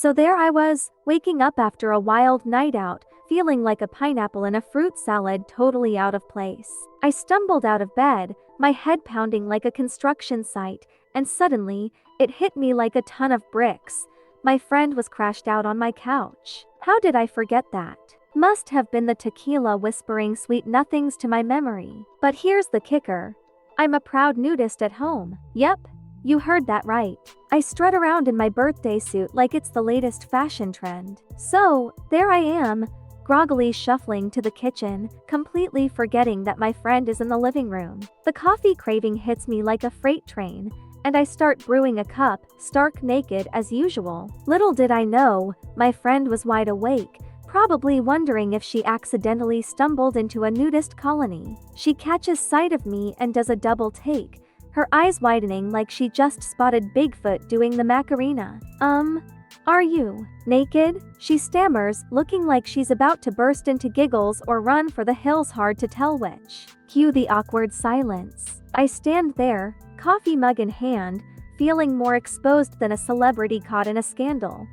So there I was, waking up after a wild night out, feeling like a pineapple in a fruit salad, totally out of place. I stumbled out of bed, my head pounding like a construction site, and suddenly, it hit me like a ton of bricks. My friend was crashed out on my couch. How did I forget that? Must have been the tequila whispering sweet nothings to my memory. But here's the kicker. I'm a proud nudist at home. Yep, you heard that right. I strut around in my birthday suit like it's the latest fashion trend. So, there I am, groggily shuffling to the kitchen, completely forgetting that my friend is in the living room. The coffee craving hits me like a freight train, and I start brewing a cup, stark naked as usual. Little did I know, my friend was wide awake, probably wondering if she accidentally stumbled into a nudist colony. She catches sight of me and does a double take, her eyes widening like she just spotted Bigfoot doing the Macarena. Are you naked? She stammers, looking like she's about to burst into giggles or run for the hills, hard to tell which. Cue the awkward silence. I stand there, coffee mug in hand, feeling more exposed than a celebrity caught in a scandal.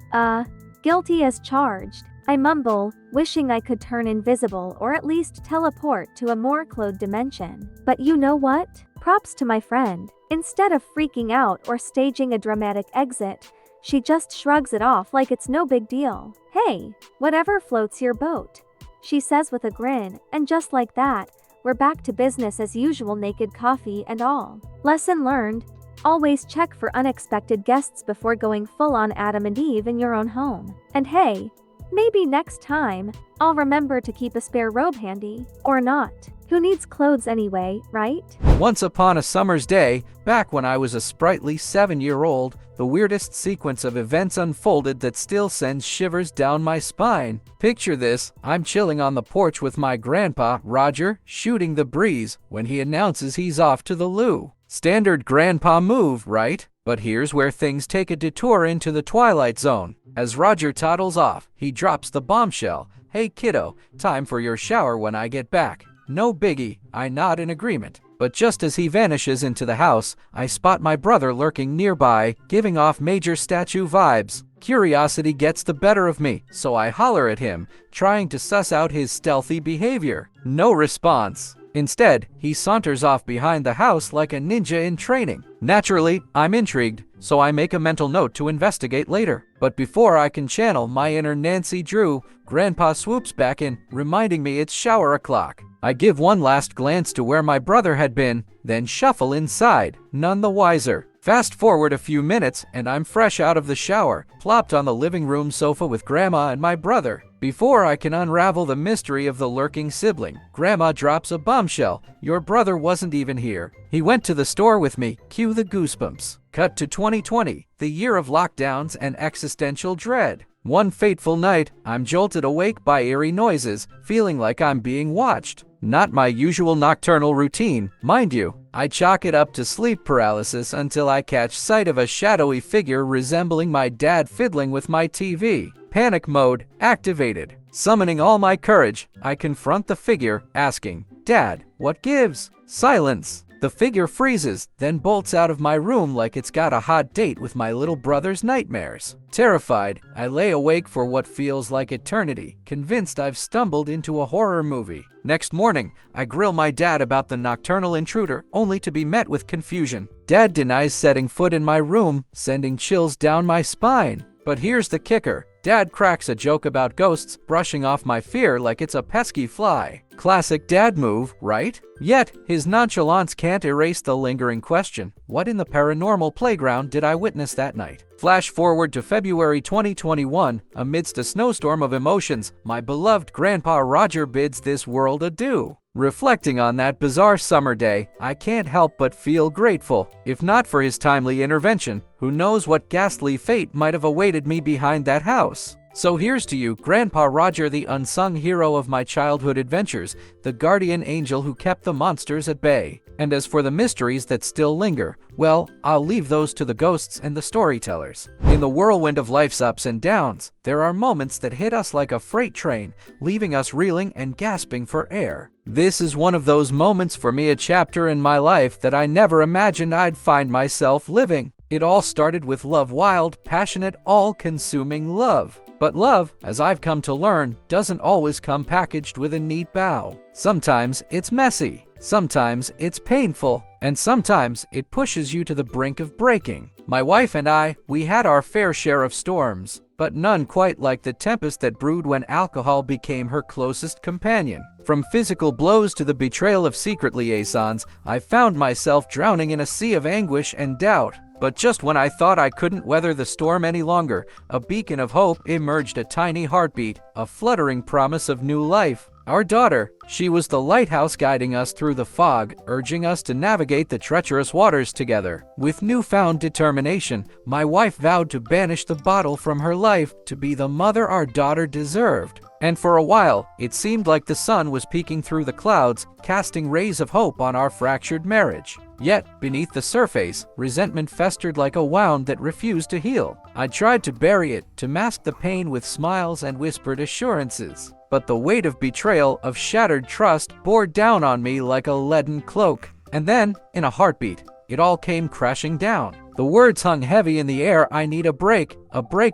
Guilty as charged. I mumble, wishing I could turn invisible or at least teleport to a more clothed dimension. But you know what? Props to my friend. Instead of freaking out or staging a dramatic exit, she just shrugs it off like it's no big deal. Hey, whatever floats your boat, she says with a grin, and just like that, we're back to business as usual, naked coffee and all. Lesson learned. Always check for unexpected guests before going full on Adam and Eve in your own home. And hey, maybe next time, I'll remember to keep a spare robe handy. Or not. Who needs clothes anyway, right? Once upon a summer's day, back when I was a sprightly 7-year-old, the weirdest sequence of events unfolded that still sends shivers down my spine. Picture this, I'm chilling on the porch with my grandpa, Roger, shooting the breeze, when he announces he's off to the loo. Standard grandpa move, right? But here's where things take a detour into the twilight zone. As Roger toddles off, he drops the bombshell. Hey kiddo, time for your shower when I get back. No biggie, I nod in agreement. But just as he vanishes into the house, I spot my brother lurking nearby, giving off major statue vibes. Curiosity gets the better of me, so I holler at him, trying to suss out his stealthy behavior. No response. Instead, he saunters off behind the house like a ninja in training. Naturally, I'm intrigued, so I make a mental note to investigate later. But before I can channel my inner Nancy Drew, Grandpa swoops back in, reminding me it's shower o'clock. I give one last glance to where my brother had been, then shuffle inside, none the wiser. Fast forward a few minutes, and I'm fresh out of the shower, plopped on the living room sofa with Grandma and my brother. Before I can unravel the mystery of the lurking sibling, Grandma drops a bombshell. Your brother wasn't even here. He went to the store with me. Cue the goosebumps. Cut to 2020, the year of lockdowns and existential dread. One fateful night, I'm jolted awake by eerie noises, feeling like I'm being watched. Not my usual nocturnal routine, mind you. I chalk it up to sleep paralysis until I catch sight of a shadowy figure resembling my dad fiddling with my TV. Panic mode activated. Summoning all my courage, I confront the figure, asking, "Dad, what gives?" Silence. The figure freezes, then bolts out of my room like it's got a hot date with my little brother's nightmares. Terrified, I lay awake for what feels like eternity, convinced I've stumbled into a horror movie. Next morning, I grill my dad about the nocturnal intruder, only to be met with confusion. Dad denies setting foot in my room, sending chills down my spine. But here's the kicker. Dad cracks a joke about ghosts, brushing off my fear like it's a pesky fly. Classic dad move, right? Yet, his nonchalance can't erase the lingering question. What in the paranormal playground did I witness that night? Flash forward to February 2021, amidst a snowstorm of emotions, my beloved Grandpa Roger bids this world adieu. Reflecting on that bizarre summer day, I can't help but feel grateful. If not for his timely intervention, who knows what ghastly fate might have awaited me behind that house. So here's to you, Grandpa Roger, the unsung hero of my childhood adventures, the guardian angel who kept the monsters at bay. And as for the mysteries that still linger, well, I'll leave those to the ghosts and the storytellers. In the whirlwind of life's ups and downs, there are moments that hit us like a freight train, leaving us reeling and gasping for air. This is one of those moments for me, a chapter in my life that I never imagined I'd find myself living. It all started with love, wild, passionate, all-consuming love. But love, as I've come to learn, doesn't always come packaged with a neat bow. Sometimes it's messy, sometimes it's painful, and sometimes it pushes you to the brink of breaking. My wife and I, we had our fair share of storms, but none quite like the tempest that brewed when alcohol became her closest companion. From physical blows to the betrayal of secret liaisons, I found myself drowning in a sea of anguish and doubt. But just when I thought I couldn't weather the storm any longer, a beacon of hope emerged, a tiny heartbeat, a fluttering promise of new life. Our daughter, she was the lighthouse guiding us through the fog, urging us to navigate the treacherous waters together. With newfound determination, my wife vowed to banish the bottle from her life, to be the mother our daughter deserved. And for a while, it seemed like the sun was peeking through the clouds, casting rays of hope on our fractured marriage. Yet, beneath the surface, resentment festered like a wound that refused to heal. I tried to bury it, to mask the pain with smiles and whispered assurances. But the weight of betrayal, of shattered trust, bore down on me like a leaden cloak. And then, in a heartbeat, it all came crashing down. The words hung heavy in the air. I need a break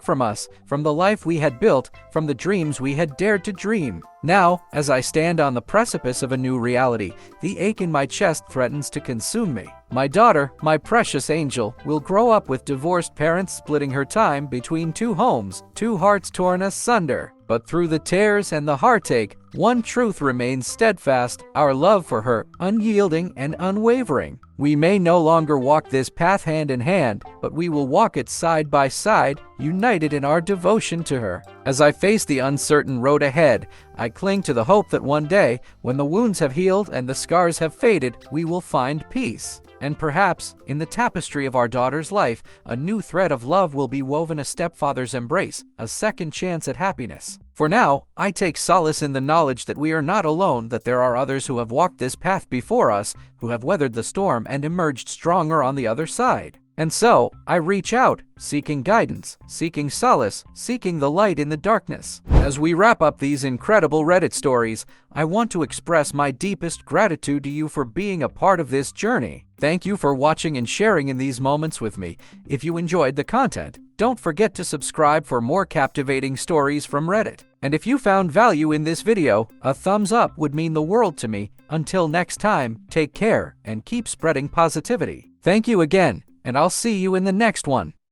from us, from the life we had built, from the dreams we had dared to dream. Now, as I stand on the precipice of a new reality, the ache in my chest threatens to consume me. My daughter, my precious angel, will grow up with divorced parents, splitting her time between two homes, two hearts torn asunder. But through the tears and the heartache, one truth remains steadfast: our love for her, unyielding and unwavering. We may no longer walk this path hand in hand, but we will walk it side by side, united in our devotion to her. As I face the uncertain road ahead, I cling to the hope that one day, when the wounds have healed and the scars have faded, we will find peace. And perhaps, in the tapestry of our daughter's life, a new thread of love will be woven: a stepfather's embrace, a second chance at happiness. For now, I take solace in the knowledge that we are not alone, that there are others who have walked this path before us, who have weathered the storm and emerged stronger on the other side. And so, I reach out, seeking guidance, seeking solace, seeking the light in the darkness. As we wrap up these incredible Reddit stories, I want to express my deepest gratitude to you for being a part of this journey. Thank you for watching and sharing in these moments with me. If you enjoyed the content, don't forget to subscribe for more captivating stories from Reddit. And if you found value in this video, a thumbs up would mean the world to me. Until next time, take care and keep spreading positivity. Thank you again, and I'll see you in the next one.